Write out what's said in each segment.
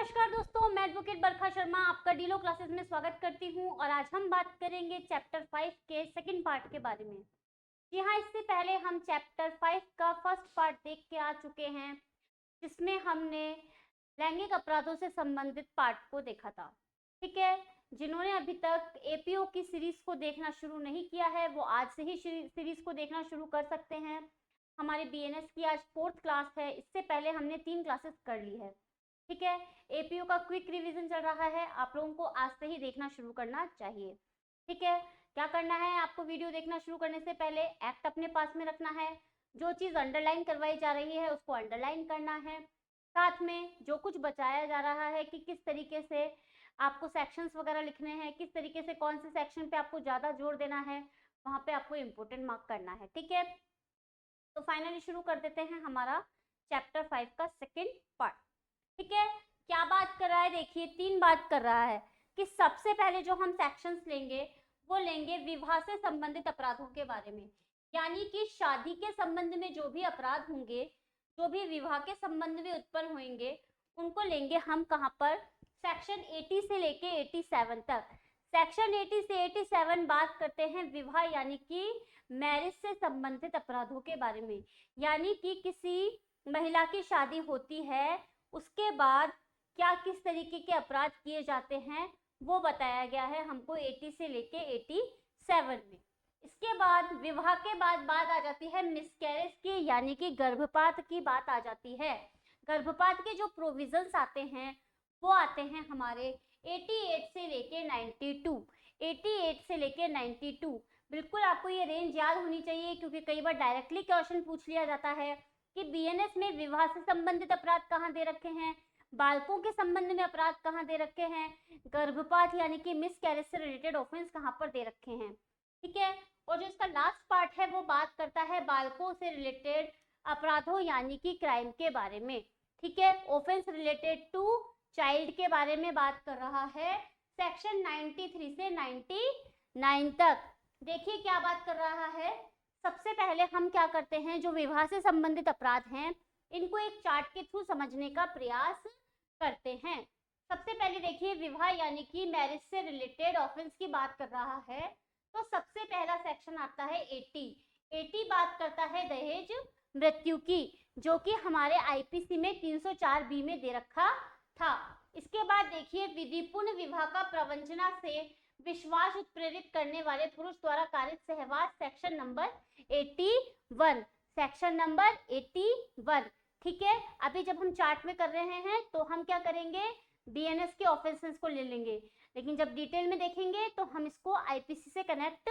नमस्कार दोस्तों, मैं एडवोकेट बरखा शर्मा आपका डीलो क्लासेस में स्वागत करती हूं और आज हम बात करेंगे चैप्टर 5 के सेकंड पार्ट के बारे में। जी हाँ, इससे पहले हम चैप्टर 5 का फर्स्ट पार्ट देख के आ चुके हैं, जिसमें हमने लैंगिक अपराधों से संबंधित पार्ट को देखा था। ठीक है, जिन्होंने अभी तक एपीओ की सीरीज को देखना शुरू नहीं किया है वो आज से ही सीरीज को देखना शुरू कर सकते हैं। हमारे बीएनएस की आज 4th क्लास है, इससे पहले हमने 3 क्लासेस कर ली है। ठीक है, एपीओ का क्विक रिवीजन चल रहा है, आप लोगों को आज से ही देखना शुरू करना चाहिए। ठीक है, क्या करना है, आपको वीडियो देखना शुरू करने से पहले एक्ट अपने पास में रखना है, जो चीज़ अंडरलाइन करवाई जा रही है उसको अंडरलाइन करना है, साथ में जो कुछ बताया जा रहा है कि किस तरीके से आपको सेक्शंस वगैरह लिखने हैं, किस तरीके से कौन से सेक्शन पे आपको ज़्यादा जोर देना है, वहाँ पे आपको इम्पोर्टेंट मार्क करना है। ठीक है, तो फाइनली शुरू कर देते हैं हमारा चैप्टर 5 का सेकेंड पार्ट। ठीक है, क्या बात कर रहा है, देखिए 3 बात कर रहा है कि सबसे पहले जो हम सेक्शंस लेंगे वो लेंगे विवाह से संबंधित अपराधों के बारे में, यानी कि शादी के संबंध में जो भी अपराध होंगे, जो भी विवाह के संबंध में उत्पन्न होंगे, उनको लेंगे हम कहाँ पर, सेक्शन 80 से लेके 87 तक। सेक्शन 80 से 87 बात करते हैं विवाह यानी कि मैरिज से संबंधित अपराधों के बारे में, यानी कि किसी महिला की शादी होती है उसके बाद क्या किस तरीके के अपराध किए जाते हैं वो बताया गया है हमको 80 से लेके 87 में। इसके बाद विवाह के बाद बात आ जाती है मिसकैरेज की, यानी कि गर्भपात की बात आ जाती है। गर्भपात के जो प्रोविजंस आते हैं वो आते हैं हमारे 88 से लेके 92। 88 से लेके 92, बिल्कुल आपको ये रेंज याद होनी चाहिए, क्योंकि कई बार डायरेक्टली क्वेश्चन पूछ लिया जाता है कि बीएनएस में विवाह से संबंधित अपराध कहाँ दे रखे हैं, बालकों के संबंध में अपराध कहाँ दे रखे हैं, गर्भपात यानी कि मिसकैरेज से रिलेटेड ऑफेंस कहाँ पर दे रखे हैं। ठीक है, और जो इसका लास्ट पार्ट है वो बात करता है बालकों से रिलेटेड अपराधों यानी कि क्राइम के बारे में। ठीक है, ऑफेंस रिलेटेड टू चाइल्ड के बारे में बात कर रहा है, सेक्शन 93 से 99 तक। देखिए क्या बात कर रहा है, सबसे पहले हम क्या करते हैं, जो विवाह से संबंधित अपराध हैं इनको एक चार्ट के थ्रू समझने का प्रयास करते हैं। सबसे पहले देखिए विवाह यानी कि मैरिज से रिलेटेड ऑफेंस की बात कर रहा है, तो सबसे पहला सेक्शन आता है 80 बात करता है दहेज मृत्यु की, जो कि हमारे आईपीसी में 304 बी में दे रखा था। इसके बाद देखिए विधिपूर्ण विवाह का प्रवंचना से विश्वास उत्प्रेरित करने वाले पुरुष द्वारा कारित सहवास, सेक्शन नंबर 81, सेक्शन नंबर 81। ठीक है, अभी जब हम चार्ट में कर रहे हैं तो हम क्या करेंगे, बीएनएस के ऑफेंसेस को ले लेंगे, लेकिन जब डिटेल में देखेंगे तो हम इसको आईपीसी से कनेक्ट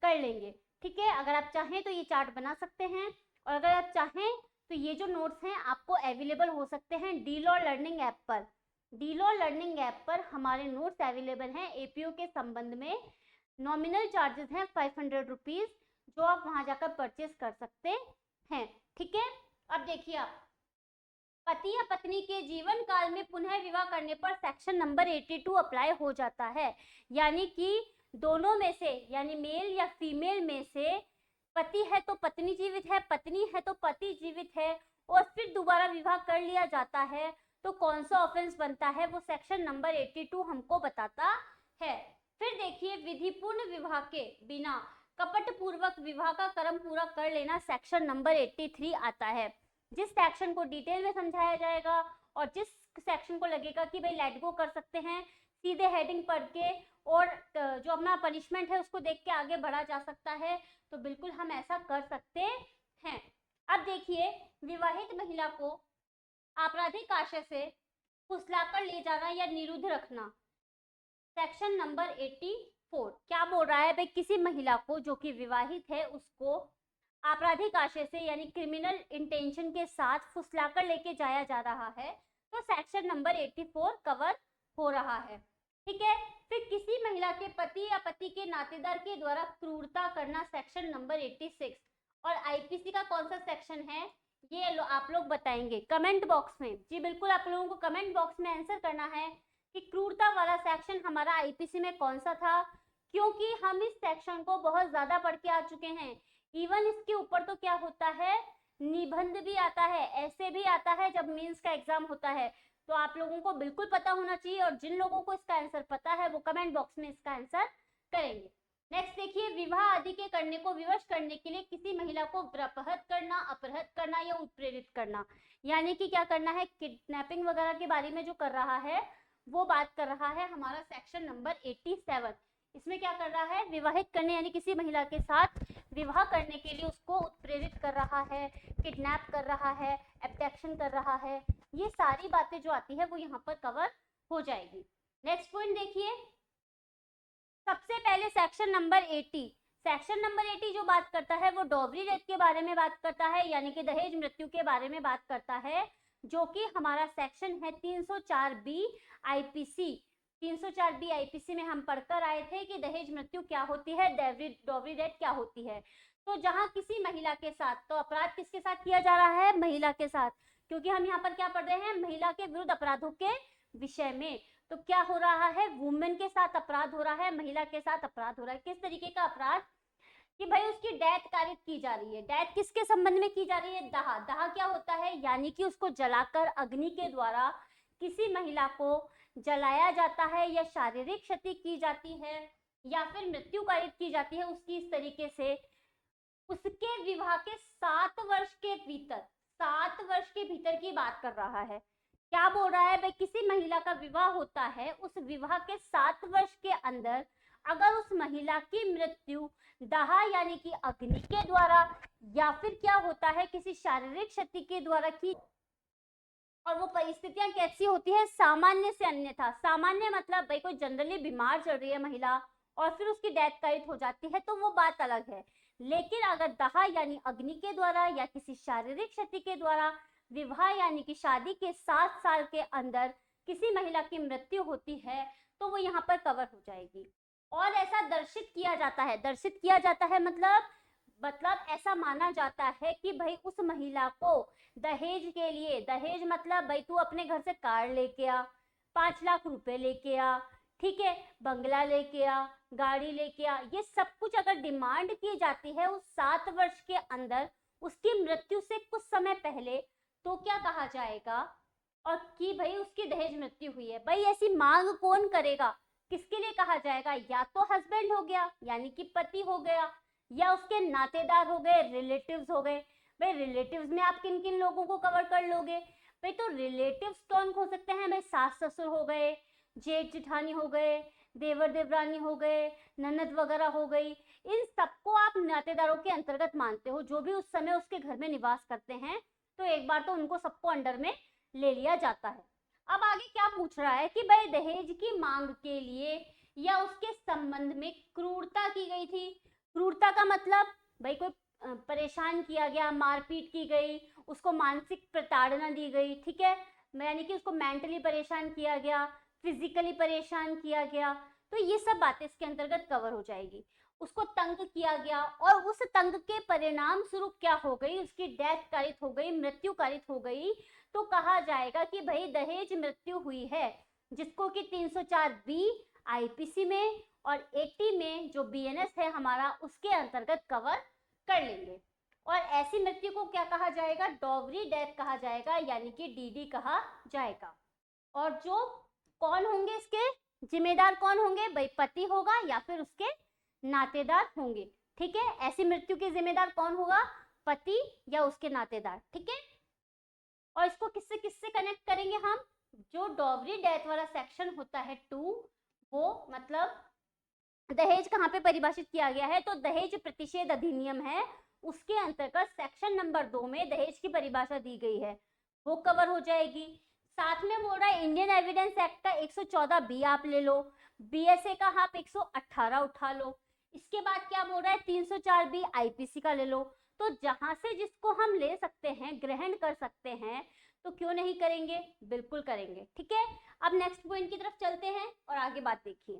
कर लेंगे। ठीक है, अगर आप चाहें तो ये चार्ट बना सकते हैं, और अगर आप चाहें तो ये जो नोट्स हैं आपको अवेलेबल हो सकते हैं डीलॉ लर्निंग ऐप पर। डीलॉ लर्निंग ऐप पर हमारे नोट्स अवेलेबल हैं एपीओ के संबंध में। नॉमिनल चार्जेस हैं 500 रुपीज, जो आप वहां जाकर परचेस कर सकते हैं। ठीक है, अब देखिए आप पति या पत्नी के जीवन काल में पुनः विवाह करने पर सेक्शन नंबर 82 अप्लाई हो जाता है, यानी कि दोनों में से, यानी मेल या फीमेल में से पति है तो पत्नी जीवित है, पत्नी है तो पति जीवित है, और फिर दोबारा विवाह कर लिया जाता है तो कौन सा ऑफेंस बनता है वो सेक्शन नंबर 82 हमको बताता है। फिर देखिए विधिपूर्ण विवाह के बिना कपट पूर्वक विवाह का क्रम पूरा कर लेना, सेक्शन नंबर 83 आता है, जिस सेक्शन को डिटेल में समझाया जाएगा और जिस सेक्शन को लगेगा कि भाई लेट गो कर सकते हैं, सीधे हेडिंग पढ़ के और जो अपना पनिशमेंट है उसको देख के आगे बढ़ा जा सकता है, तो बिल्कुल हम ऐसा कर सकते हैं। अब देखिए विवाहित महिला को आपराधिक आशय से फुसलाकर ले जाना या निरुद्ध रखना, सेक्शन नंबर 84 क्या बोल रहा है भाई, किसी महिला को जो कि विवाहित है उसको आपराधिक आशय से यानी क्रिमिनल इंटेंशन के साथ फुसलाकर लेके जाया जा रहा है तो सेक्शन नंबर 84 कवर हो रहा है। ठीक है, फिर किसी महिला के पति या पति के नातेदार के द्वारा क्रूरता करना, सेक्शन नंबर 86। और आईपीसी का कौन सा सेक्शन है ये आप लोग बताएंगे कमेंट बॉक्स में। जी बिल्कुल, आप लोगों को कमेंट बॉक्स में आंसर करना है कि क्रूरता वाला सेक्शन हमारा आईपीसी में कौन सा था, क्योंकि हम इस सेक्शन को बहुत ज्यादा पढ़ के आ चुके हैं। इवन इसके ऊपर तो क्या होता है, निबंध भी आता है, ऐसे भी आता है जब मेंस का एग्जाम होता है, तो आप लोगों को बिल्कुल पता होना चाहिए, और जिन लोगों को इसका आंसर पता है वो कमेंट बॉक्स में इसका आंसर करेंगे। नेक्स्ट देखिए, विवाह आदि के करने को विवश करने के लिए किसी महिला को व्रपहत करना, अपहृत करना या उत्प्रेरित करना, यानी कि क्या करना है, किडनैपिंग वगैरह के बारे में जो कर रहा है वो बात कर रहा है हमारा सेक्शन नंबर 87। इसमें क्या कर रहा है, विवाहित करने यानी किसी महिला के साथ विवाह करने के लिए उसको उत्प्रेरित कर रहा है, किडनैप कर रहा है, एब्डक्शन कर रहा है, ये सारी बातें जो आती है वो यहाँ पर कवर हो जाएगी। नेक्स्ट पॉइंट देखिए, सबसे पहले सेक्शन नंबर 80। सेक्शन नंबर 80 जो बात करता है वो डॉवरी रेट के बारे में बात करता है, यानी कि दहेज मृत्यु के बारे में बात करता है, जो कि हमारा सेक्शन है 304 बी आईपीसी। 304 बी आईपीसी में हम पढ़कर आए थे कि दहेज मृत्यु क्या होती है, डॉवरी रेट क्या होती है। तो जहां किसी महिला के साथ, तो अपराध किसके साथ किया जा रहा है, महिला के साथ, क्योंकि हम यहाँ पर क्या पढ़ रहे हैं, महिला के विरुद्ध अपराधों के विषय में। तो क्या हो रहा है, वुमेन के साथ अपराध हो रहा है, महिला के साथ अपराध हो रहा है। किस तरीके का अपराध, कि भाई उसकी डेथ कारित की जा रही है। डेथ किसके संबंध में की जा रही है, दाह। दाह क्या होता है, यानी कि उसको जलाकर अग्नि के द्वारा किसी महिला को जलाया जाता है, या शारीरिक क्षति की जाती है, या फिर मृत्यु कारित की जाती है उसकी इस तरीके से, उसके विवाह के 7 वर्ष के भीतर, 7 वर्ष के भीतर की बात कर रहा है। क्या बोल रहा है भाई, किसी महिला का विवाह होता है, उस विवाह के 7 वर्ष के अंदर अगर उस महिला की मृत्यु दाह यानी कि अग्नि के द्वारा, या फिर क्या होता है किसी शारीरिक क्षति के द्वारा की, और वो परिस्थितियां कैसी होती है, सामान्य से अन्यथा। सामान्य मतलब भाई कोई जनरली बीमार चल रही है महिला और फिर उसकी डेथ कारित हो जाती है, तो वो बात अलग है। लेकिन अगर दाह यानी अग्नि के द्वारा या किसी शारीरिक क्षति के द्वारा विवाह यानी कि शादी के 7 साल के अंदर किसी महिला की मृत्यु होती है, तो वो यहाँ पर कवर हो जाएगी। और ऐसा दर्शित किया जाता है, दर्शित किया जाता है मतलब ऐसा माना जाता है कि भाई उस महिला को दहेज के लिए, दहेज मतलब भाई तू अपने घर से कार लेके आ, 5 लाख रुपए लेके आ, ठीक है, बंगला लेके आ, गाड़ी लेके आ, ये सब कुछ अगर डिमांड की जाती है उस 7 वर्ष के अंदर उसकी मृत्यु से कुछ समय पहले, तो क्या कहा जाएगा, और कि भाई उसकी दहेज मृत्यु हुई है। भाई ऐसी मांग कौन करेगा, किसके लिए कहा जाएगा, या तो हस्बैंड हो गया यानी कि पति हो गया, या उसके नातेदार हो गए, रिलेटिव्स हो गए। भाई रिलेटिव्स में आप किन किन लोगों को कवर कर लोगे, भाई तो रिलेटिव्स कौन हो सकते हैं, भाई सास ससुर हो गए, जेठ जिठानी हो गए, देवर देवरानी हो गए, ननद वगैरह हो गई, इन सबको आप नातेदारों के अंतर्गत मानते हो, जो भी उस समय उसके घर में निवास करते हैं, तो एक बार तो उनको सबको अंडर में ले लिया जाता है। अब आगे क्या पूछ रहा है कि भाई दहेज की मांग के लिए या उसके संबंध में क्रूरता की गई थी। क्रूरता का मतलब भाई कोई परेशान किया गया, मारपीट की गई, उसको मानसिक प्रताड़ना दी गई, ठीक है, यानी कि उसको मेंटली परेशान किया गया, फिजिकली परेशान किया गया, तो ये सब बातें इसके अंतर्गत कवर हो जाएगी। उसको तंग किया गया और उस तंग के परिणाम स्वरूप क्या हो गई, उसकी डेथ कारित हो गई, मृत्यु कारित हो गई, तो कहा जाएगा कि भाई दहेज मृत्यु हुई है, जिसको कि 304 बी आईपीसी में और 80 में जो बीएनएस है हमारा उसके अंतर्गत कवर कर लेंगे। और ऐसी मृत्यु को क्या कहा जाएगा, डॉवरी डेथ कहा जाएगा, यानी कि डीडी कहा जाएगा। और जो कौन होंगे, इसके जिम्मेदार कौन होंगे, भाई पति होगा या फिर उसके नातेदार होंगे, ठीक है। ऐसी मृत्यु के जिम्मेदार कौन होगा, पति या उसके नातेदार, ठीक है। और इसको किससे किससे कनेक्ट करेंगे हम, जो डॉवरी डेथ वाला सेक्शन होता है 2, वो मतलब दहेज कहाँ पे परिभाषित किया गया है, तो दहेज प्रतिषेध अधिनियम है, उसके अंतर्गत सेक्शन नंबर 2 में दहेज की परिभाषा दी गई है, वो कवर हो जाएगी। साथ में बोल रहा है इंडियन एविडेंस एक्ट का 114 बी आप ले लो, बीएसए का आप 118 उठा लो, इसके बाद क्या बोल रहा है 304 बी आईपीसी का ले लो। तो जहां से जिसको हम ले सकते हैं, ग्रहण कर सकते हैं, तो क्यों नहीं करेंगे, बिल्कुल करेंगे, ठीक है। अब नेक्स्ट पॉइंट की तरफ चलते हैं और आगे बात देखिए।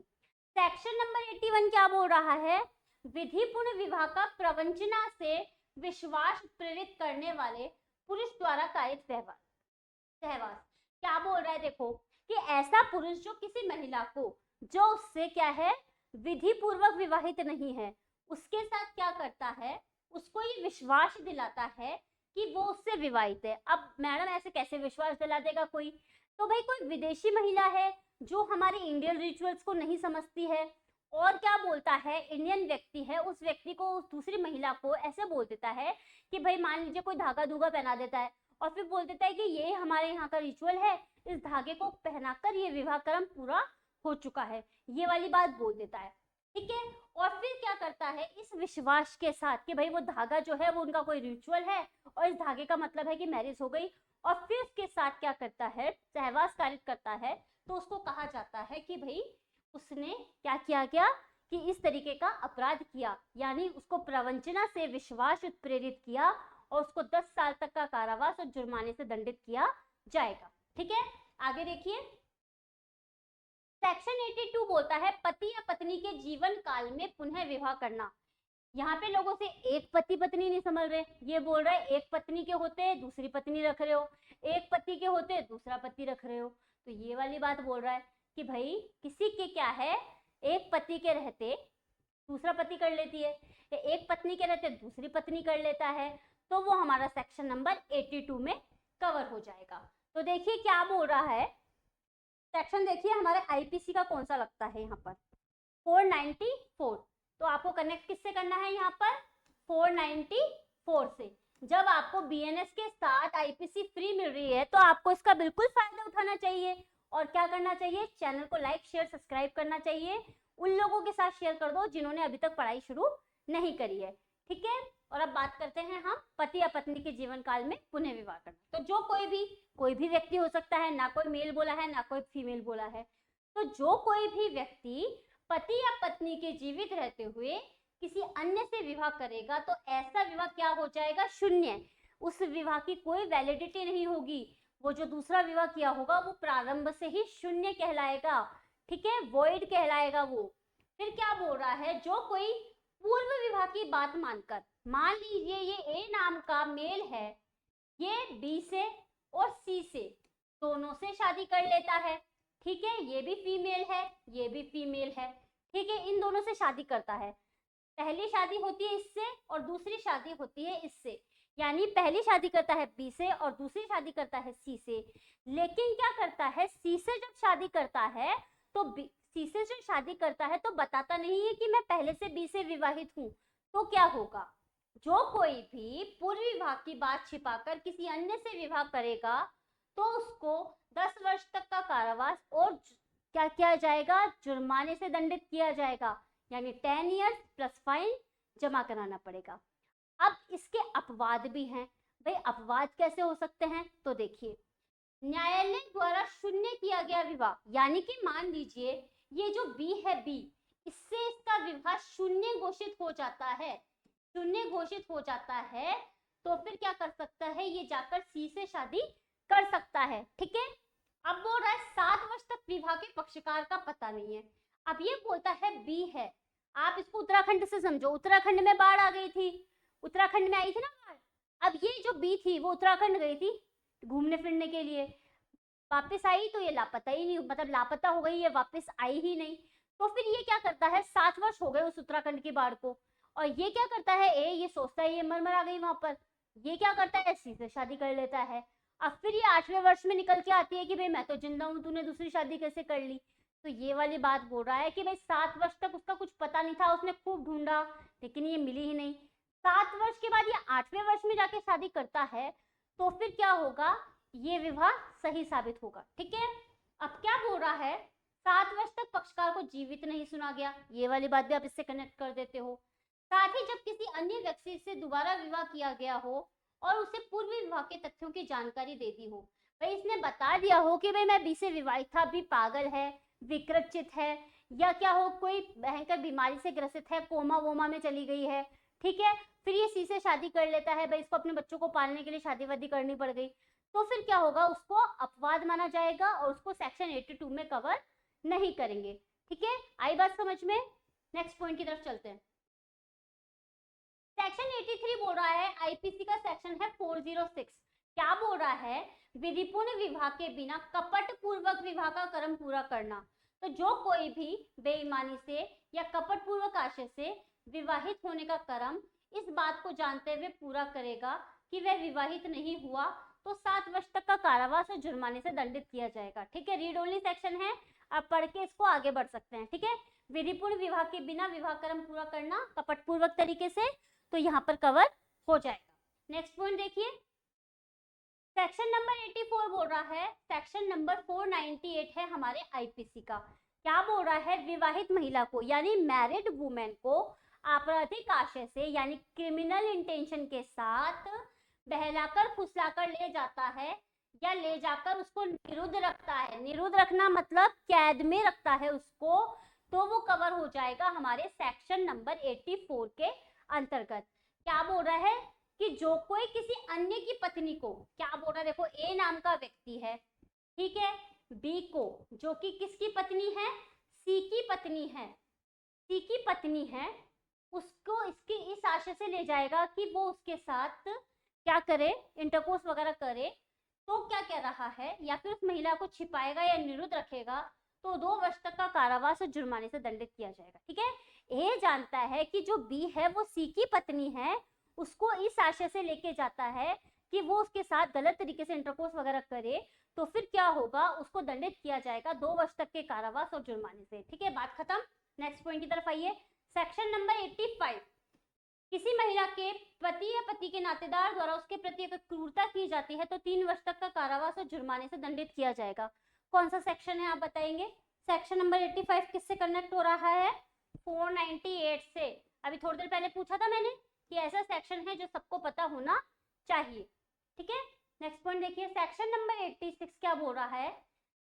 सेक्शन नंबर 81 क्या बोल रहा है, विधिपूर्ण विवाह का प्रवंचना से विश्वास प्रेरित करने वाले पुरुष द्वारा कारित सहवास। क्या बोल रहा है, देखो कि ऐसा पुरुष जो किसी महिला को, जो उससे क्या है, विधि पूर्वक विवाहित नहीं है, उसके साथ क्या करता है, उसको ये विश्वास दिलाता है कि वो उससे विवाहित है। अब मैडम ऐसे कैसे विश्वास दिला देगा कोई, तो भाई कोई विदेशी महिला है जो हमारे इंडियन रिचुअल्स को नहीं समझती है, और क्या बोलता है, इंडियन व्यक्ति है, उस व्यक्ति को, उस दूसरी महिला को ऐसे बोल देता है कि भाई मान लीजिए कोई धागा धूगा पहना देता है और फिर बोल देता है कि ये हमारे यहाँ का रिचुअल है, इस धागे को पहनाकर ये विवाह कर्म पूरा हो चुका है, ये वाली बात बोल देता है, ठीक है। और फिर क्या करता है, इस विश्वास के साथ कि भाई वो धागा जो है वो उनका कोई रिचुअल है और इस धागे का मतलब है कि मैरिज हो गई, और फिर उसके साथ क्या करता है, सहवास कारित करता है, तो उसको कहा जाता है कि भाई उसने क्या किया गया कि इस तरीके का अपराध किया, यानी उसको प्रवंचना से विश्वास उत्प्रेरित किया और उसको 10 साल तक का कारावास और जुर्माने से दंडित किया जाएगा, ठीक है। आगे देखिए, सेक्शन 82 बोलता है पति या पत्नी के जीवन काल में पुनः विवाह करना। यहाँ पे लोगों से एक पति पत्नी नहीं समझ रहे, ये बोल रहे एक पत्नी के होते दूसरी पत्नी रख रहे हो, एक पति के होते दूसरा पति रख रहे हो, तो ये वाली बात बोल रहा है कि भाई किसी के क्या है, एक पति के रहते दूसरा पति कर लेती है, या एक पत्नी के रहते दूसरी पत्नी कर लेता है, तो वो हमारा सेक्शन नंबर 82 में कवर हो जाएगा। तो देखिए क्या बोल रहा है, सेक्शन देखिए हमारे आईपीसी का कौन सा लगता है यहाँ पर, 494। तो आपको कनेक्ट किससे करना है यहाँ पर, 494 से। जब आपको बीएनएस के साथ आईपीसी फ्री मिल रही है तो आपको इसका बिल्कुल फायदा उठाना चाहिए, और क्या करना चाहिए, चैनल को लाइक शेयर सब्सक्राइब करना चाहिए, उन लोगों के साथ शेयर कर दो जिन्होंने अभी तक पढ़ाई शुरू नहीं करी है, ठीक है। और अब बात करते हैं हम पति या पत्नी के जीवन काल में पुनः विवाह करना। तो जो कोई भी व्यक्ति हो सकता है, ना कोई मेल बोला है ना कोई फीमेल बोला है, तो जो कोई भी व्यक्ति पति या पत्नी के जीवित रहते हुए किसी अन्य से विवाह करेगा तो ऐसा विवाह क्या हो जाएगा, शून्य, उस विवाह की कोई वैलिडिटी नहीं होगी, वो जो दूसरा विवाह किया होगा वो प्रारंभ से ही शून्य कहलाएगा, ठीक है, वॉइड कहलाएगा वो। फिर क्या बोल रहा है, जो कोई पूर्व विवाह की बात मानकर, मान लीजिए ये ए नाम का मेल है, ये बी से और सी से दोनों से शादी कर लेता है, ठीक है, ये भी फीमेल है ये भी फीमेल है, ठीक है, इन दोनों से शादी करता है, पहली शादी होती है इससे और दूसरी शादी होती है इससे, यानी पहली शादी करता है बी से और दूसरी शादी करता है सी से। लेकिन क्या करता है, सी से जब शादी करता है तो सी से जो शादी करता है तो बताता नहीं है कि मैं पहले से बी से विवाहित हूँ। तो क्या होगा, जो कोई भी पूर्व विवाह की बात छिपाकर किसी अन्य से विवाह करेगा तो उसको 10 वर्ष तक का कारावास और क्या किया जाएगा, जुर्माने से दंडित किया जाएगा, यानी 10 इयर्स प्लस फाइन जमा कराना पड़ेगा। अब इसके अपवाद भी हैं, भाई अपवाद कैसे हो सकते हैं, तो देखिए, न्यायालय द्वारा शून्य किया गया विवाह, यानी कि मान लीजिए ये जो बी है बी, इससे इसका विवाह शून्य घोषित हो जाता है, शून्य घोषित हो जाता है, तो फिर क्या कर सकता है, ये जाकर सी से शादी कर सकता है, ठीक है। अब बोल रहा है 7 वर्ष तक विवाह के पक्षकार का पता नहीं है। अब ये बोलता है बी है, आप इसको उत्तराखंड से समझो, उत्तराखंड में बाढ़ आ गई थी, उत्तराखंड में आई थी ना बाढ़, अब ये जो बी थी वो उत्तराखंड गई थी घूमने फिरने के लिए, वापस आई तो ये लापता ही नहीं, मतलब लापता हो गई, ये वापस आई ही नहीं। तो फिर ये क्या करता है, 7 वर्ष हो गए उस उत्तराखंड की बाढ़ को, और ये क्या करता है, ए ये सोचता है ये मर आ गई वहां पर, ये क्या करता है, सी से शादी कर लेता है। अब फिर ये 8वें वर्ष में निकल के आती है कि भाई मैं तो जिंदा हूँ, तूने दूसरी शादी कैसे कर ली। तो ये वाली बात बोल रहा है कि भाई 7 वर्ष तक उसका कुछ पता नहीं था, उसने खूब ढूंढा लेकिन ये मिली ही नहीं। 7 वर्ष के बाद ये 8वें वर्ष में जाके शादी करता है, तो फिर क्या होगा, ये विवाह सही साबित होगा, ठीक है। अब क्या बोल रहा है, 7 वर्ष तक पक्षकार को जीवित नहीं सुना गया, ये वाली बात भी आप इससे कनेक्ट कर देते हो। साथ ही जब किसी अन्य व्यक्ति से दोबारा विवाह किया गया हो और उसे पूर्व विवाह के तथ्यों की जानकारी दे दी हो, भाई इसने बता दिया हो कि भाई मैं बी से विवाहित था, अभी पागल है, विकृत है, या क्या हो कोई भयंकर बीमारी से ग्रसित है, कोमा वोमा में चली गई है, ठीक है, फिर ये सी से शादी कर लेता है, भाई इसको अपने बच्चों को पालने के लिए शादी वादी करनी पड़ गई, तो फिर क्या होगा, उसको अपवाद माना जाएगा और उसको सेक्शन 82 में कवर नहीं करेंगे, ठीक है। आई बात समझ में, नेक्स्ट पॉइंट की तरफ चलते हैं। सेक्शन 83 बोल रहा है, आईपीसी का सेक्शन है 406, क्या बोल रहा है, विधिपूर्ण विवाह के बिना कपट पूर्वक विवाह का कर्म पूरा करना। तो जो कोई भी बेईमानी से या कपट पूर्वक आशय से विवाहित होने का कर्म इस बात को जानते हुए पूरा करेगा कि वह विवाहित नहीं हुआ, तो 7 वर्ष तक का कारावास और जुर्माने से दंडित किया जाएगा। ठीक है, रीड ओनली सेक्शन है, आप पढ़ के इसको आगे बढ़ सकते हैं। ठीक है, विधिपूर्ण विवाह के बिना विवाह कर्म पूरा करना कपटपूर्वक तरीके से, तो यहाँ पर कवर हो जाएगा। नेक्स्ट पॉइंट देखिए, सेक्शन नंबर 84 बोल रहा है, सेक्शन नंबर 498 है हमारे आईपीसी का। क्या बोल रहा है, विवाहित महिला को यानी मैरिड वुमेन को आपराधिक आशय से यानी क्रिमिनल इंटेंशन के साथ बहलाकर फुसलाकर ले जाता है या ले जाकर उसको निरुद्ध रखता है, निरुद्ध रखना मतलब कैद में रखता है उसको, तो वो कवर हो जाएगा हमारे सेक्शन नंबर 84 के अंतर्गत। क्या बोल रहा है कि जो कोई किसी अन्य की पत्नी को, क्या बोल रहा है देखो, ए नाम का व्यक्ति है, ठीक है, बी को, जो कि किसकी पत्नी है, सी की पत्नी है, सी की पत्नी है, उसको इसकी इस आशय से ले जाएगा कि वो उसके साथ क्या करे, इंटरकोर्स वगैरह करे, तो क्या कह रहा है, या फिर उस महिला को छिपाएगा या निरुद्ध रखेगा, तो 2 वर्ष तक का कारावास और जुर्माने से दंडित किया जाएगा। ठीक है, ए जानता है कि जो बी है वो सी की पत्नी है, उसको इस आशय से लेके जाता है कि वो उसके साथ गलत तरीके से इंटरकोर्स वगैरह करे, तो फिर क्या होगा, उसको दंडित किया जाएगा 2 वर्ष तक के कारावास और जुर्माने से। ठीक है, बात खत्म। नेक्स्ट पॉइंट की तरफ आइए, सेक्शन नंबर 85, किसी महिला के पति या पति के नातेदार द्वारा उसके प्रति अगर क्रूरता की जाती है तो 3 वर्ष तक का कारावास और जुर्माने से दंडित किया जाएगा। कौन सा सेक्शन है आप बताएंगे? सेक्शन नंबर 85 किससे कनेक्ट हो रहा है? 498 से। अभी थोड़ी देर पहले पूछा था मैंने कि ऐसा सेक्शन है जो सबको पता होना चाहिए। ठीक है, नेक्स्ट पॉइंट देखिए, सेक्शन नंबर 86 क्या बोल रहा है,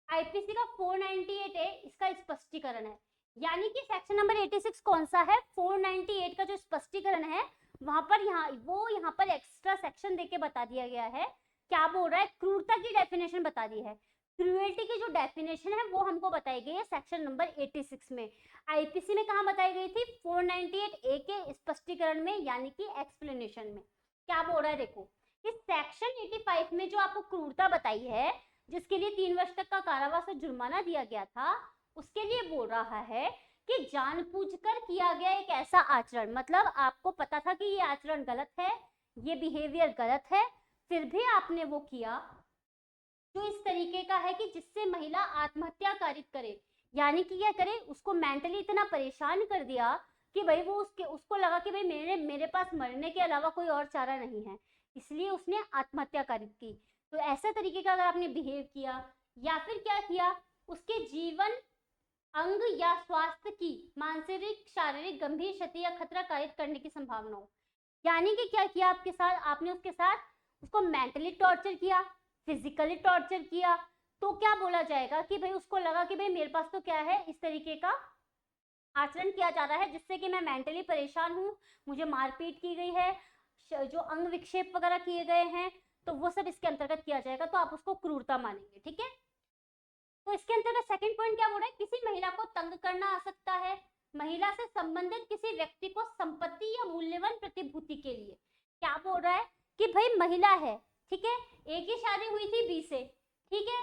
आईपीसी का 498 है, इसका स्पष्टीकरण है। यानी कि सेक्शन नंबर 86 कौन सा है, 498 का जो स्पष्टीकरण है, वहां पर यहाँ पर एक्स्ट्रा सेक्शन देके बता दिया गया है। क्या बोल रहा है, क्रूरता की डेफिनेशन बता दी है, क्रूएल्टी की जो डेफिनेशन है वो हमको बताई गई है सेक्शन नंबर 86 में। आईपीसी में कहाँ बताई गई थी, 498 ए के स्पष्टीकरण में, यानी कि एक्सप्लेनेशन में। क्या बोल रहा है देखो, इस सेक्शन 85 में जो आपको क्रूरता बताई है, जिसके लिए 3 वर्ष तक का कारावास और जुर्माना दिया गया था, उसके लिए बोल रहा है कि जानबूझकर किया गया एक ऐसा आचरण, मतलब आपको पता था कि ये आचरण गलत है, ये बिहेवियर गलत है, फिर भी आपने वो किया जो इस तरीके का है कि जिससे महिला आत्महत्या कारित करे, यानी कि क्या करे, उसको मेंटली इतना परेशान कर दिया कि भाई वो उसको लगा कि भाई मेरे पास मरने के अलावा कोई और चारा नहीं है, इसलिए उसने आत्महत्या कारित की। तो ऐसा तरीके का अगर आपने बिहेव किया या फिर क्या किया, उसके जीवन, अंग या स्वास्थ्य की मानसिक शारीरिक गंभीर क्षति या खतरा कारित करने की संभावना हो, यानी कि क्या किया आपके साथ, आपने उसके साथ उसको मेंटली टॉर्चर किया, फिजिकली टॉर्चर किया, तो क्या बोला जाएगा कि भाई उसको लगा कि भाई मेरे पास तो क्या है, इस तरीके का आचरण किया जा रहा है जिससे कि मैं मेंटली परेशान हूँ, मुझे मारपीट की गई है, जो अंग विक्षेप वगैरह किए गए हैं, तो वो सब इसके अंतर्गत किया जाएगा, तो आप उसको क्रूरता मानेंगे। ठीक है, तो इसके अंतर्गत सेकंड पॉइंट क्या बोल रहा है, किसी महिला को तंग करना आ सकता है महिला से संबंधित किसी व्यक्ति को संपत्ति या मूल्यवान प्रतिभूति के लिए। क्या बोल रहा है कि भाई महिला है, ठीक है, ए की शादी हुई थी बी से, ठीक है,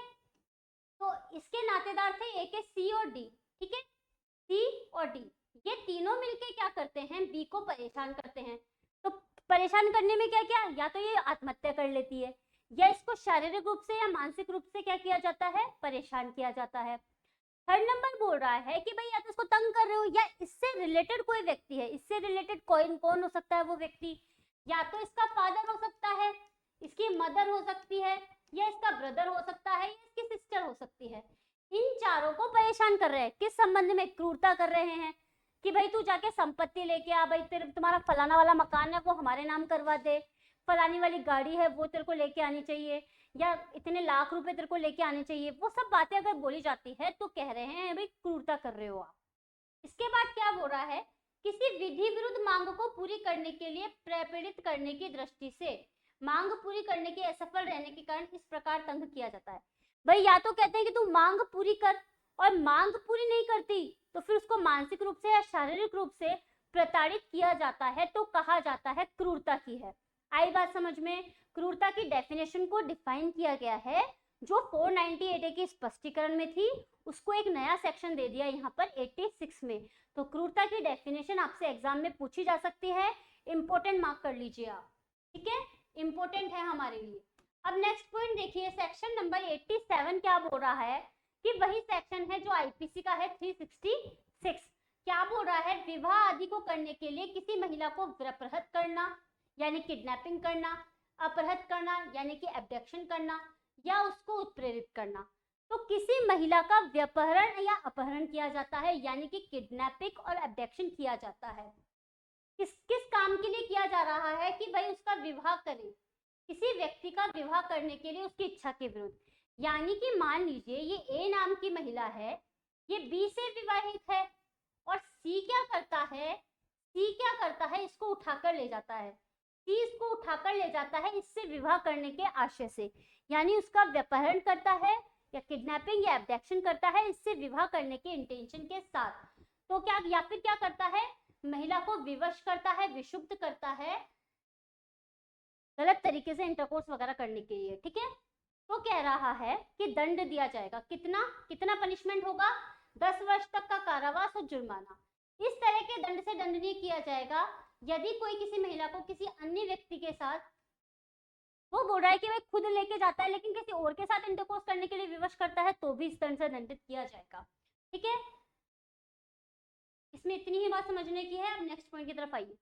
तो इसके नातेदार थे ए के सी और डी, ठीक है, सी और डी, ये तीनों मिलके क्या करते हैं, बी को परेशान करते हैं। तो परेशान करने में क्या क्या, या तो ये आत्महत्या कर लेती है, या इसको शारीरिक रूप से या मानसिक रूप से क्या किया जाता है, परेशान किया जाता है। थर्ड नंबर बोल रहा है कि भाई या तो इसको तंग कर रहे हो, या इससे रिलेटेड कोई व्यक्ति है, इससे रिलेटेड कौन हो सकता है वो व्यक्ति, या तो इसका फादर हो सकता है, इसकी मदर हो सकती है, या इसका ब्रदर हो सकता है, या इसकी सिस्टर हो सकती है। इन चारों को परेशान कर रहे हैं, किस संबंध में, क्रूरता कर रहे हैं कि भाई तू जाके संपत्ति लेके आ, भाई तुम्हारा फलाना वाला मकान है वो हमारे नाम करवा दे, फलानी वाली गाड़ी है वो तेरे को लेके आनी चाहिए, या इतने लाख रुपए तेरे को लेके आने चाहिए, वो सब बातें अगर बोली जाती है तो कह रहे हैं भाई क्रूरता कर रहे हो आप। इसके बाद क्या बोल रहा है, किसी विधि विरुद्ध मांग को पूरी करने के लिए प्रेरित करने की दृष्टि से मांग पूरी करने के असफल रहने के कारण इस प्रकार तंग किया जाता है। भाई या तो कहते हैं कि तू मांग पूरी कर, और मांग पूरी नहीं करती तो फिर उसको मानसिक रूप से या शारीरिक रूप से प्रताड़ित किया जाता है, तो कहा जाता है क्रूरता की है। आई बात समझ में? क्रूरता की डेफिनेशन को डिफाइन किया गया है जो 498 के स्पष्टीकरण में थी, उसको एक नया सेक्शन दे दिया यहाँ पर 86 में। तो क्रूरता की डेफिनेशन आपसे एग्जाम में पूछी जा सकती है, इंपॉर्टेंट मार्क कर लीजिए आप, ठीक है, इंपॉर्टेंट है हमारे लिए। अब नेक्स्ट पॉइंट देखिए, सेक्शन नंबर 87 क्या बोल रहा है कि वही सेक्शन है जो आईपीसी का है 366। क्या बोल रहा है, विवाह आदि को करने के लिए किसी महिला को अपहृत करना यानी किडनैपिंग करना, अपहृत करना यानी कि एब्डक्शन करना, या उसको उत्प्रेरित करना। तो किसी महिला का व्यपहरण या अपहरण किया जाता है यानी कि किडनैपिंग और एब्डक्शन किया जाता है। किस किस काम के लिए किया जा रहा है कि भाई उसका विवाह करे, किसी व्यक्ति का विवाह करने के लिए उसकी इच्छा के विरुद्ध। यानी कि मान लीजिए ये ए नाम की महिला है, ये बी से विवाहित है और सी क्या करता है, इसको उठाकर ले जाता है। सी इसको उठाकर ले जाता है इससे विवाह करने के आशय से, यानी उसका व्यपहरण करता है या किडनैपिंग या एब्डक्शन करता है इससे विवाह करने के इंटेंशन के साथ। तो क्या, या फिर क्या करता है, महिला को विवश करता है, विशुद्ध करता है गलत तरीके से इंटरकोर्स वगैरह करने के लिए। ठीक है, तो कह रहा है कि दंड दिया जाएगा। कितना पनिशमेंट होगा, 10 वर्ष तक का कारावास और जुर्माना। इस तरह के दंड से दंडनीय किया जाएगा यदि कोई किसी महिला को किसी अन्य व्यक्ति के साथ, वो बोल रहा है कि वह खुद लेके जाता है लेकिन किसी और के साथ इंटरकोर्स करने के लिए विवश करता है, तो भी इस दंड से दंडित किया जाएगा। ठीक है, इसमें इतनी ही बात समझने की है। अब नेक्स्ट पॉइंट की तरफ आइए।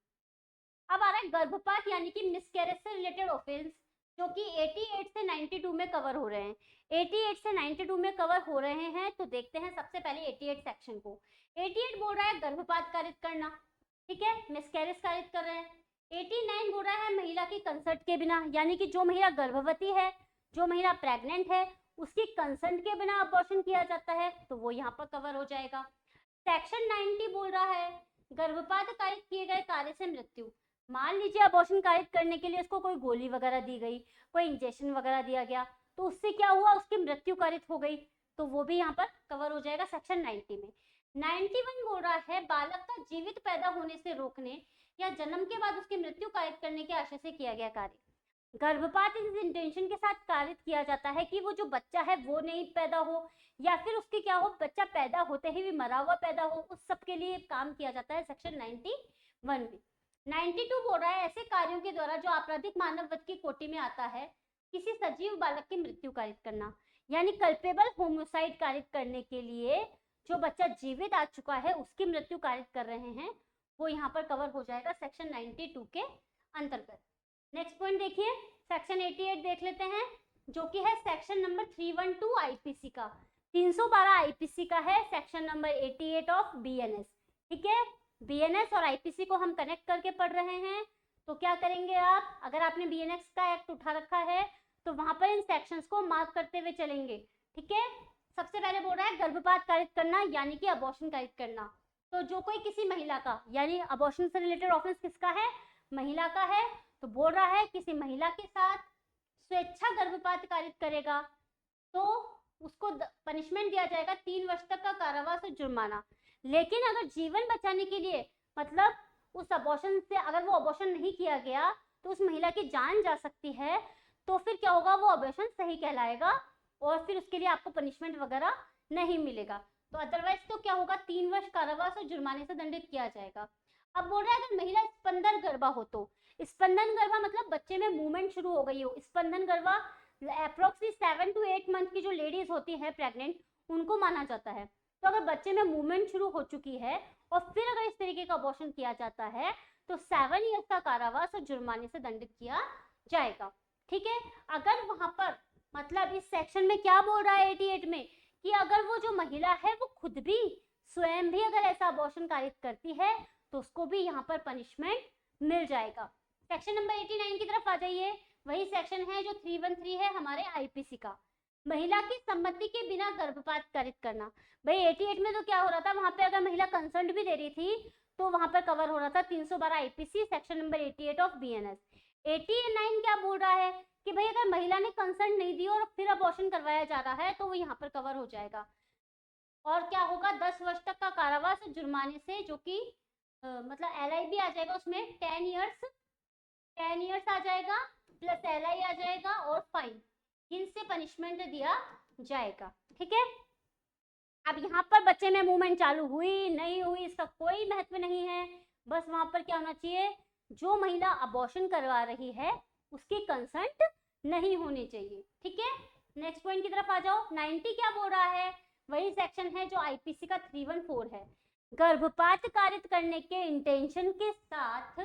अब आ रहा है गर्भपात यानी कि मिसकैरेज से रिलेटेड ऑफेंस, जो कि 88 से 92 में कवर हो रहे हैं। 88 से 92 में कवर हो रहे हैं, तो देखते हैं सबसे पहले 88 सेक्शन को। 88 बोल रहा है गर्भपात कारित करना, ठीक है, मिसकैरेज कारित कर रहे हैं। 89 बोल रहा है महिला की कंसर्ट के बिना, यानी कि जो महिला गर्भवती है, जो महिला प्रेग्नेंट है, उसकी कंसर्ट के बिना अबॉर्शन किया जाता है, तो वो यहाँ पर कवर हो जाएगा। सेक्शन 90 बोल रहा है गर्भपात कारित किए गए कार्य से मृत्यु। मान लीजिए अबॉर्शन कारित करने के लिए उसको कोई गोली वगैरह दी गई, कोई इंजेक्शन वगैरह दिया गया, तो उससे क्या हुआ, उसकी मृत्यु कारित हो गई, तो वो भी यहाँ पर कवर हो जाएगा सेक्शन 90 में। 91 बोल रहा है बालक का जीवित पैदा होने से रोकने या जन्म के बाद उसकी मृत्यु कारित करने के आशय से किया गया कार्य। गर्भपात इस इंटेंशन के साथ कारित किया जाता है कि वो जो बच्चा है वो नहीं पैदा हो, या फिर उसके क्या हो, बच्चा पैदा होते ही भी मरा हुआ पैदा हो, उस सब के लिए काम किया जाता है सेक्शन 91 में। 92 बोल रहा है ऐसे कार्यों के द्वारा जो आपराधिक मानव वध की कोटि में आता है किसी सजीव बालक की मृत्यु कारित करना, यानी कल्पेबल होमिसाइड कारित करने के लिए जो बच्चा जीवित आ चुका है उसकी मृत्यु कारित कर रहे हैं, वो यहाँ पर कवर हो जाएगा सेक्शन 92 के अंतर्गत। नेक्स्ट पॉइंट देखिए, सेक्शन 88 देख लेते हैं, जो कि है सेक्शन नंबर 312 आईपीसी का। 312 आईपीसी का है सेक्शन नंबर 88 ऑफ बीएनएस। ठीक है, बीएनएस और आईपीसी को हम कनेक्ट करके पढ़ रहे हैं, तो क्या करेंगे आप, अगर आपने बीएनएस का एक्ट उठा रखा है तो वहां पर इन सेक्शंस को मार्क करते हुए चलेंगे। ठीक है, सबसे पहले बोल रहा है गर्भपात कारित करना यानी कि अबॉर्शन कारित करना। तो जो कोई किसी महिला का, यानी अबॉर्शन से रिलेटेड ऑफेंस किसका है, महिला का है, तो बोल रहा है किसी महिला के साथ स्वेच्छा गर्भपात कारित करेगा तो उसको पनिशमेंट दिया जाएगा 3 वर्ष तक का कारावास और जुर्माना। लेकिन अगर जीवन बचाने के लिए, मतलब उस अबॉर्शन से अगर वो अबॉर्शन नहीं किया गया तो उस महिला की जान जा सकती है, तो फिर क्या होगा, वो अबॉर्शन सही कहलाएगा और फिर उसके लिए आपको पनिशमेंट वगैरह नहीं मिलेगा। तो अदरवाइज तो क्या होगा, 3 वर्ष कारावास और जुर्माने से दंडित किया जाएगा। अब बोल रहा है अगर महिला स्पंदन गर्भा हो, तो स्पंदन गर्भा मतलब बच्चे में मूवमेंट शुरू हो गई हो। स्पंदन गर्भा अप्रोक्सीमेटली 7 to 8 मंथ की जो लेडीज होती है प्रेग्नेंट, उनको माना जाता है। तो अगर बच्चे में मूवमेंट शुरू हो चुकी है और फिर अगर इस तरीके का अबॉर्शन किया जाता है तो 7 ईयर्स का कारावास और जुर्माने से दंडित किया जाएगा। ठीक है, अगर वहां पर, मतलब इस सेक्शन में क्या बोल रहा है 88 में, कि अगर वो जो महिला है वो खुद भी स्वयं भी अगर ऐसा अबॉर्शन कारित करती है तो उसको भी यहाँ पर पनिशमेंट मिल जाएगा। सेक्शन नंबर 89 की तरफ आ जाइए, वही सेक्शन है जो 313 है हमारे आईपीसी का, महिला की सम्मति के बिना गर्भपात कारित करना। भाई 88 में तो क्या हो रहा था, वहां पे अगर महिला कंसर्न भी दे रही थी तो वहां पर कवर हो रहा था 312 IPC section number 88 of BNS. 89 क्या बोल रहा है कि भाई अगर महिला ने कंसर्न नहीं दी और फिर अबॉर्शन करवाया जा रहा है तो वो यहाँ पर कवर हो जाएगा। और क्या होगा, 10 वर्ष तक का कारावास और जुर्माने से, जो कि मतलब एलआई भी आ जाएगा उसमें, 10 इयर्स आ जाएगा प्लस एलआई आ जाएगा और फाइन, इनसे पनिशमेंट दिया जाएगा। ठीक है, अब यहाँ पर बच्चे में मूवमेंट चालू हुई नहीं हुई इसका कोई महत्व नहीं है, बस वहां पर क्या होना चाहिए, जो महिला अबॉर्शन करवा रही है उसकी कंसेंट नहीं होने चाहिए। ठीक है, नेक्स्ट पॉइंट की तरफ आ जाओ। 90 क्या बोल रहा है, वही सेक्शन है जो आईपीसी का 314 है। गर्भपात कारित करने के इंटेंशन के साथ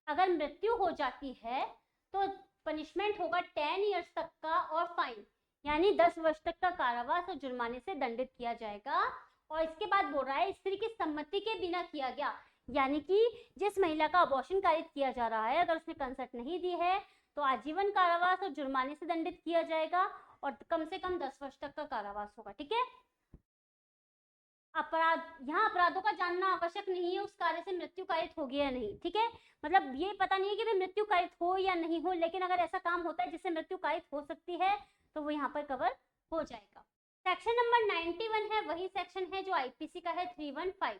अगर मृत्यु हो जाती है तो पनिशमेंट होगा 10 इयर्स तक का और फाइन, यानी 10 वर्ष तक का कारावास और जुर्माने से दंडित किया जाएगा। और इसके बाद बोल रहा है स्त्री की सम्मति के बिना किया गया, यानी कि जिस महिला का अबॉर्शन कारित किया जा रहा है अगर उसने कंसेंट नहीं दी है तो आजीवन कारावास और जुर्माने से दंडित किया जाएगा और कम से कम 10 वर्ष तक का कारावास होगा। ठीक है, अपराध, यहाँ अपराधों का जानना आवश्यक नहीं है उस कार्य से मृत्यु कारित होगी या नहीं। ठीक है, मतलब ये पता नहीं है कि भाई मृत्यु कारित हो या नहीं हो, लेकिन अगर ऐसा काम होता है जिससे मृत्यु कारित हो सकती है तो वो यहाँ पर कवर हो जाएगा। सेक्शन नंबर 91 है, वही सेक्शन है जो आईपीसी का है 315।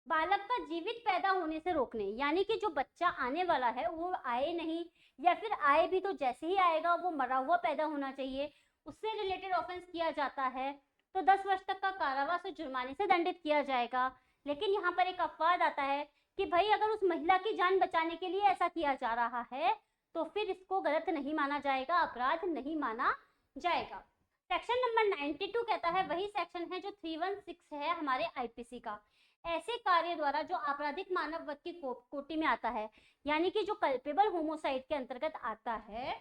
बालक का जीवित पैदा होने से रोकने, यानी कि जो बच्चा आने वाला है वो आए नहीं, या फिर आए भी तो जैसे ही आएगा वो मरा हुआ पैदा होना चाहिए, उससे रिलेटेड ऑफेंस किया जाता है तो 10 वर्ष तक का कारावास और जुर्माने से दंडित किया जाएगा। लेकिन यहाँ पर एक अपवाद आता है कि भाई अगर उस महिला की जान बचाने के लिए ऐसा किया जा रहा है तो फिर इसको गलत नहीं माना जाएगा, अपराध नहीं माना जाएगा। सेक्शन नंबर 92 कहता है, वही सेक्शन है जो 316 है हमारे आईपीसी का। ऐसे कार्य द्वारा जो आपराधिक मानव वध की कोटि में आता है, यानी कि जो कल्पेबल होमोसाइड के अंतर्गत आता है,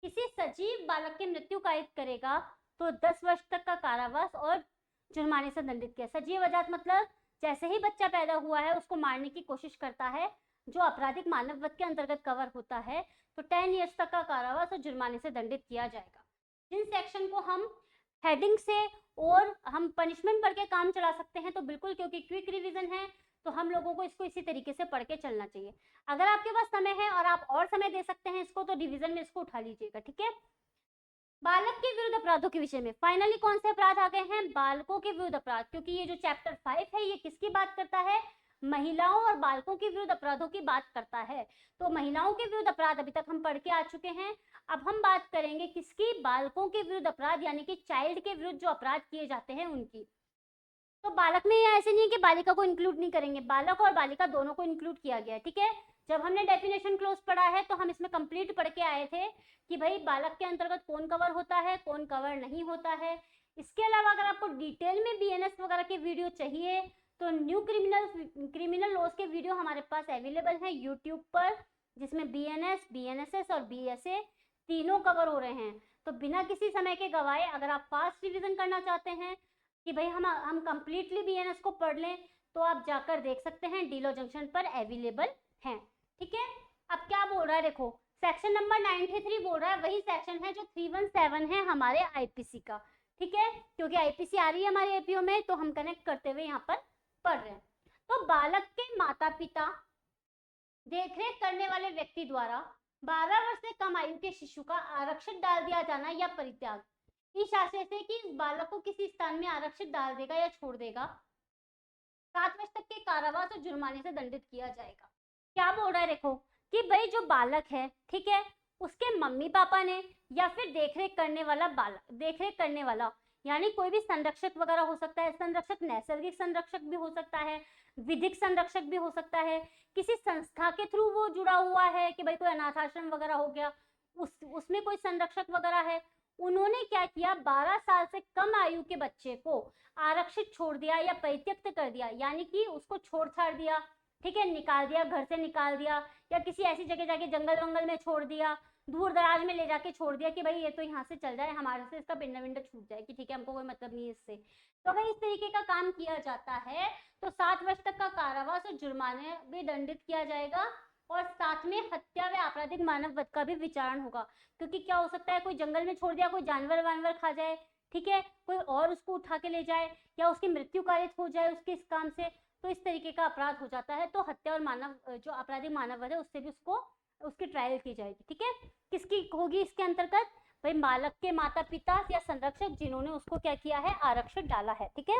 किसी सजीव बालक की मृत्यु कारित करेगा तो 10 वर्ष तक का कारावास और जुर्माने से दंडित किया। सजीव अजात मतलब जैसे ही बच्चा पैदा हुआ है उसको मारने की कोशिश करता है, जो आपराधिक मानव वध के अंतर्गत कवर होता है, तो 10 इयर्स तक का कारावास और जुर्माने से दंडित किया जाएगा। जिन सेक्शन को हम हेडिंग से और हम पनिशमेंट पढ़ के काम चला सकते हैं तो बिल्कुल, क्योंकि क्विक रिवीजन है तो हम लोगों को इसको इसी तरीके से पढ़ के चलना चाहिए। अगर आपके पास समय है और आप और समय दे सकते हैं इसको तो रिवीजन में इसको उठा लीजिएगा। ठीक है, बालक के विरुद्ध अपराधों के विषय में फाइनली कौन से अपराध आ गए हैं, बालकों के विरुद्ध अपराध, क्योंकि ये जो चैप्टर 5 है ये किसकी बात करता है, महिलाओं और बालकों के विरुद्ध अपराधों की बात करता है। तो महिलाओं के विरुद्ध अपराध अभी तक हम पढ़ के आ चुके हैं। अब हम बात करेंगे किसकी, बालकों के विरुद्ध अपराध, यानी कि चाइल्ड के विरुद्ध जो अपराध किए जाते हैं उनकी। तो बालक में ऐसे नहीं है कि बालिका को इंक्लूड नहीं करेंगे, बालक और बालिका दोनों को इंक्लूड किया गया है। ठीक है, जब हमने डेफिनेशन क्लोज पढ़ा है तो हम इसमें कंप्लीट पढ़ के आए थे कि भाई बालक के अंतर्गत कौन कवर होता है, कौन कवर नहीं होता है। इसके अलावा अगर आपको डिटेल में बीएनएस वगैरह के वीडियो चाहिए तो न्यू क्रिमिनल लॉज के वीडियो हमारे पास अवेलेबल है यूट्यूब पर, जिसमें बीएनएस, बीएनएसएस और बीएसए तीनों कवर हो रहे हैं। तो बिना किसी समय के गवाए अगर आप फास्ट रिवीजन करना चाहते हैं कि भाई हम कंप्लीटली बीएनएस को पढ़ लें तो आप जाकर देख सकते हैं, डीलो जंक्शन पर अवेलेबल हैं। ठीक है, अब क्या बोल रहा है देखो, सेक्शन नंबर 93 बोल रहा है, वही सेक्शन है जो 317 है हमारे आईपीसी का। ठीक है, क्योंकि आईपीसी आ रही है हमारे एपीओ में तो हम कनेक्ट करते हुए यहाँ पर पढ़ रहे हैं। तो बालक के माता पिता, देखरेख करने वाले व्यक्ति द्वारा 12 वर्ष से कम आयु के शिशु का आरक्षित डाल दिया जाना या परित्याग, इस आशय से कि इस बालक को किसी स्थान में आरक्षित डाल देगा या छोड़ देगा, 7 वर्ष तक के कारावास और जुर्माने से दंडित किया जाएगा। क्या बोल रहा है देखो कि भाई जो बालक है, ठीक है, उसके मम्मी पापा ने या फिर देखरेख करने वाला बालक, देखरेख करने वाला यानी कोई भी संरक्षक वगैरह हो सकता है, संरक्षक नैसर्गिक संरक्षक भी हो सकता है, विधिक संरक्षक भी हो सकता है, किसी संस्था के थ्रू वो जुड़ा हुआ है कि भाई कोई अनाथ आश्रम वगैरह हो गया, उसमें कोई संरक्षक वगैरह है, उन्होंने क्या किया, 12 साल से कम आयु के बच्चे को आरक्षित छोड़ दिया या परित्यक्त कर दिया, यानी कि उसको छोड़ छाड़ दिया। ठीक है, निकाल दिया, घर से निकाल दिया या किसी ऐसी जगह जाके जंगल वंगल में छोड़ दिया, दूर दराज में ले जाके छोड़ दिया कि भाई ये तो यहाँ से चल जाए, हमारे से इसका पिंडा विंडा छूट जाए कि ठीक है हमको कोई मतलब नहीं है इससे। तो अगर इस तरीके का काम किया जाता है तो 7 वर्ष तक का कारावास और जुर्माने भी दंडित किया जाएगा और साथ में हत्या व आपराधिक मानव वध का भी विचारण होगा। क्योंकि क्या हो सकता है, कोई जंगल में छोड़ दिया, कोई जानवर वानवर खा जाए, ठीक है, कोई और उसको उठा के ले जाए या उसकी मृत्यु कारित हो जाए उसके इस काम से, तो इस तरीके का अपराध हो जाता है। तो हत्या और मानव जो आपराधिक मानव वध है उससे भी उसकी ट्रायल की जाएगी। ठीक है, किसकी होगी इसके अंतर्गत, भाई बालक के माता पिता या संरक्षक जिन्होंने उसको क्या किया है, आरक्षित डाला है। ठीक है,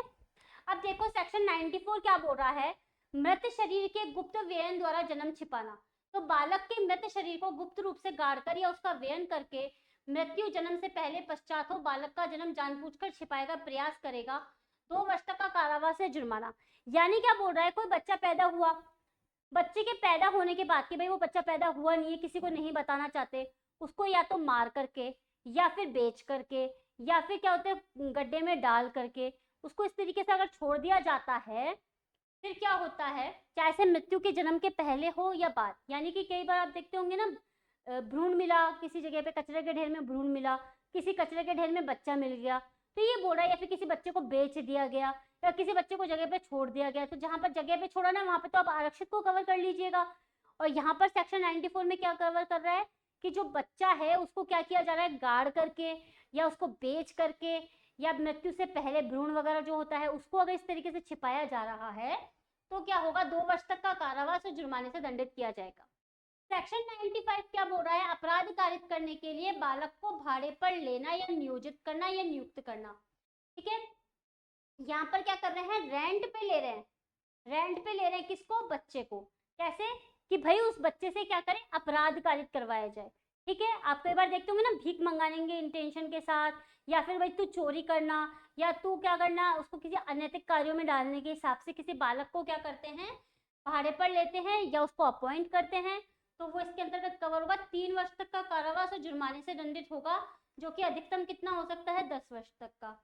अब देखो सेक्शन 94 क्या बोल रहा है, मृत शरीर के गुप्त व्ययन द्वारा जन्म छिपाना। तो बालक के मृत शरीर को गुप्त रूप से गाड़कर या उसका व्ययन करके मृत्यु जन्म से पहले पश्चात हो बालक का जन्म जानबूझकर छिपाएगा, प्रयास करेगा, 2 वर्ष तक का कारावास या जुर्माना। यानी क्या बोल रहा है, कोई बच्चा पैदा हुआ, बच्चे के पैदा होने के बाद कि भाई वो बच्चा पैदा हुआ नहीं है, किसी को नहीं बताना चाहते, उसको या तो मार करके या फिर बेच करके, या फिर क्या होता है गड्ढे में डाल करके, उसको इस तरीके से अगर छोड़ दिया जाता है, फिर क्या होता है, चाहे से मृत्यु के जन्म के पहले हो या बाद, यानी कि कई बार आप देखते होंगे ना, भ्रूण मिला किसी जगह पे, कचरे के ढेर में भ्रूण मिला, किसी कचरे के ढेर में बच्चा मिल गया, तो ये बोल रहा है, या फिर किसी बच्चे को बेच दिया गया, या किसी बच्चे को जगह पे छोड़ दिया गया, तो जहां पर जगह पे छोड़ा ना वहां पे तो आप आरक्षित को कवर कर लीजिएगा। और यहाँ पर सेक्शन 94 में क्या कवर कर रहा है कि जो बच्चा है उसको क्या किया जा रहा है, गाड़ करके या उसको बेच करके, या मृत्यु से पहले भ्रूण वगैरह जो होता है उसको अगर इस तरीके से छिपाया जा रहा है, तो क्या होगा, 2 वर्ष तक का कारावास और जुर्माने से दंडित किया जाएगा। सेक्शन 95 क्या बोल रहा है, अपराध कारित करने के लिए बालक को भाड़े पर लेना या नियोजित करना या नियुक्त करना। ठीक है, यहाँ पर क्या कर रहे हैं, रेंट पे ले रहे हैं, रेंट पे ले रहे हैं किसको, बच्चे को। कैसे कि भाई उस बच्चे से क्या करें, अपराध कारित करवाया जाए। ठीक है, आप कई बार देखते होंगे ना, भीख मंगाने के इंटेंशन के साथ, या फिर भाई तू चोरी करना, या तू क्या करना, उसको किसी अनैतिक कार्यों में डालने के हिसाब से किसी बालक को क्या करते हैं, भाड़े पर लेते हैं या उसको अपॉइंट करते हैं, तो वो इसके अंतर्गत कवर होगा। 3 वर्ष तक का कारावास और जुर्माने से दंडित होगा, जो कि अधिकतम कितना हो सकता है, 10 वर्ष तक का।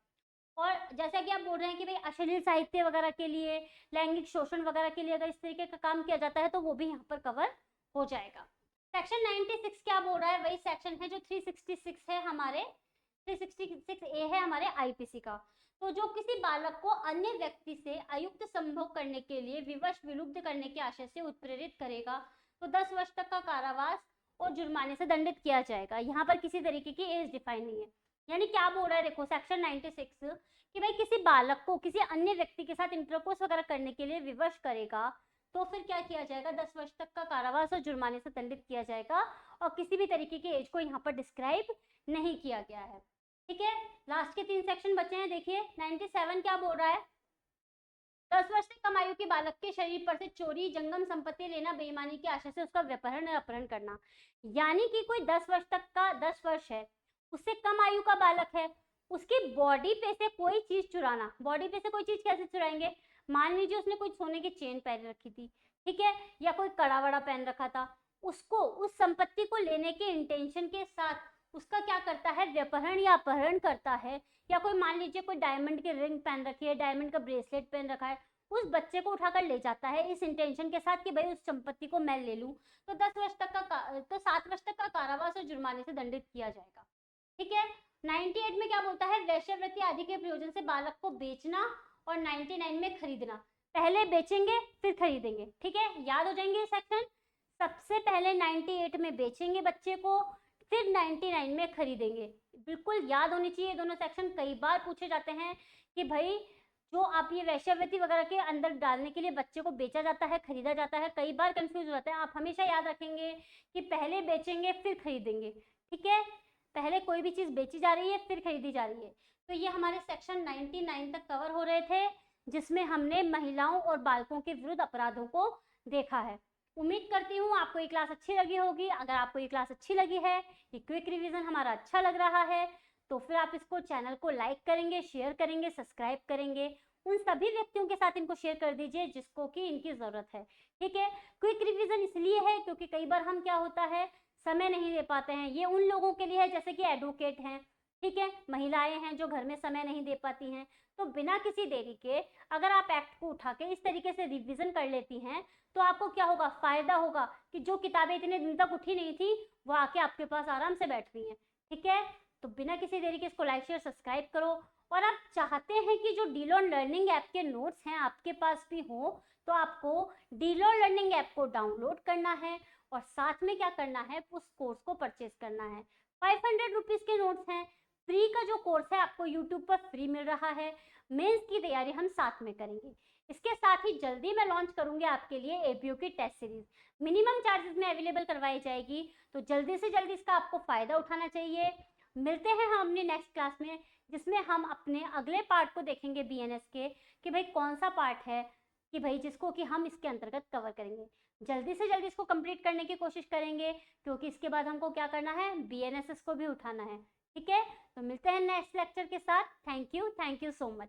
और जैसा कि आप बोल रहे हैं कि भाई अश्लील साहित्य वगैरह के लिए, लैंगिक शोषण वगैरह के लिए अगर इस तरीके का काम किया जाता है तो वो भी यहाँ पर कवर हो जाएगा। सेक्शन 96 क्या बोल रहा है, वही सेक्शन है जो 366 है हमारे, 366 ए है हमारे आईपीसी का। तो जो किसी बालक को अन्य व्यक्ति से अयुक्त संभोग करने के लिए विवश विलुप्त करने के आशय से उत्प्रेरित करेगा, तो 10 वर्ष तक का कारावास और जुर्माने से दंडित किया जाएगा। यहाँ पर किसी तरीके की एज डिफाइन नहीं है। यानी क्या बोल रहा है, देखो सेक्शन 96 कि भाई किसी बालक को किसी अन्य व्यक्ति के साथ इंटरकोर्स वगैरह करने के लिए विवश करेगा, तो फिर क्या किया जाएगा, 10 वर्ष तक का कारावास और जुर्माने से दंडित किया जाएगा। और किसी भी तरीके की एज को यहाँ पर डिस्क्राइब नहीं किया गया है। ठीक है, लास्ट के 3 सेक्शन बचे हैं। देखिए 97 क्या बोल रहा है, 10 वर्ष से कम आयु के बालक के शरीर पर से चोरी, जंगम संपत्ति लेना, बेईमानी की आशा से उसका व्यपहरण या अपहरण करना। यानी कि कोई 10 वर्ष तक का, 10 वर्ष है, उससे कम आयु का बालक है, उसकी बॉडी पे से कोई चीज चुराना। बॉडी पे से कोई चीज कैसे चुराएंगे, मान लीजिए उसने कोई सोने की चेन पहन रखी थी, ठीक है, या कोई कड़ा वड़ा पहन रखा था, उसको उस संपत्ति को लेने के इंटेंशन के साथ उसका क्या करता है, व्यपहरण या अपहरण करता है। या कोई मान लीजिए कोई डायमंड की रिंग पहन रखी है, डायमंड का ब्रेसलेट पहन रखा है, उस बच्चे को उठाकर ले जाता है इस इंटेंशन के साथ कि भाई उस संपत्ति को मैं ले लूं, तो 10 वर्ष तक का तो 7 वर्ष तक का कारावास और जुर्माने से दंडित किया जाएगा। ठीक है, 98 में क्या बोलता है, वैश्यवृत्ति आदि के प्रयोजन से बालक को बेचना, और 99 में खरीदना। पहले बेचेंगे फिर खरीदेंगे। ठीक है, याद हो जाएंगे सेक्शन। सबसे पहले 98 में बेचेंगे बच्चे को, फिर 99 में खरीदेंगे। बिल्कुल याद होनी चाहिए दोनों सेक्शन। कई बार पूछे जाते हैं कि भाई जो आप ये वैश्यवृत्ति वगैरह के अंदर डालने के लिए बच्चे को बेचा जाता है, खरीदा जाता है, कई बार कंफ्यूज हो जाते हैं। आप हमेशा याद रखेंगे कि पहले बेचेंगे फिर खरीदेंगे। ठीक है, पहले कोई भी चीज बेची जा रही है फिर खरीदी जा रही है। तो ये हमारे सेक्शन 99 तक कवर हो रहे थे, जिसमें हमने महिलाओं और बालकों के विरुद्ध अपराधों को देखा है। उम्मीद करती हूँ आपको ये क्लास अच्छी लगी होगी। अगर आपको ये क्लास अच्छी लगी है, ये क्विक रिवीजन हमारा अच्छा लग रहा है, तो फिर आप इसको चैनल को लाइक करेंगे, शेयर करेंगे, सब्सक्राइब करेंगे। उन सभी व्यक्तियों के साथ इनको शेयर कर दीजिए जिसको कि इनकी जरूरत है। ठीक है, क्विक रिवीजन इसलिए है क्योंकि कई बार हम क्या होता है, समय नहीं दे पाते हैं। ये उन लोगों के लिए है जैसे कि एडवोकेट हैं, ठीक है, महिलाएं हैं जो घर में समय नहीं दे पाती हैं। तो बिना किसी देरी के अगर आप एक्ट को उठा के इस तरीके से रिवीजन कर लेती हैं, तो आपको क्या होगा, फायदा होगा कि जो किताबें इतने दिन तक उठी नहीं थी वो आके आपके पास आराम से बैठ रही हैं। ठीक है, तो बिना किसी देरी के इसको लाइक शेयर सब्सक्राइब करो। और आप चाहते हैं कि जो डीलॉन लर्निंग ऐप के नोट्स हैं आपके पास भी हो, तो आपको डीलॉन लर्निंग ऐप को डाउनलोड करना है और साथ में क्या करना है, उस कोर्स को परचेज करना है। 500 रुपीज के नोट्स हैं। फ्री का जो कोर्स है आपको यूट्यूब पर फ्री मिल रहा है। मेंस की तैयारी हम साथ में करेंगे। इसके साथ ही जल्दी मैं लॉन्च करूंगी आपके लिए एपीयू की टेस्ट सीरीज, मिनिमम चार्जेस में अवेलेबल करवाई जाएगी। तो जल्दी से जल्दी इसका आपको फायदा उठाना चाहिए। मिलते हैं हम अपनी नेक्स्ट क्लास में, जिसमें हम अपने अगले पार्ट को देखेंगे बीएनएस के, कि भाई कौन सा पार्ट है कि भाई जिसको कि हम इसके अंतर्गत कवर करेंगे। जल्दी से जल्दी इसको कंप्लीट करने की कोशिश करेंगे, क्योंकि इसके बाद हमको क्या करना है, बीएनएसएस को भी उठाना है। ठीक है, तो मिलते हैं नेक्स्ट लेक्चर के साथ। Thank you so much.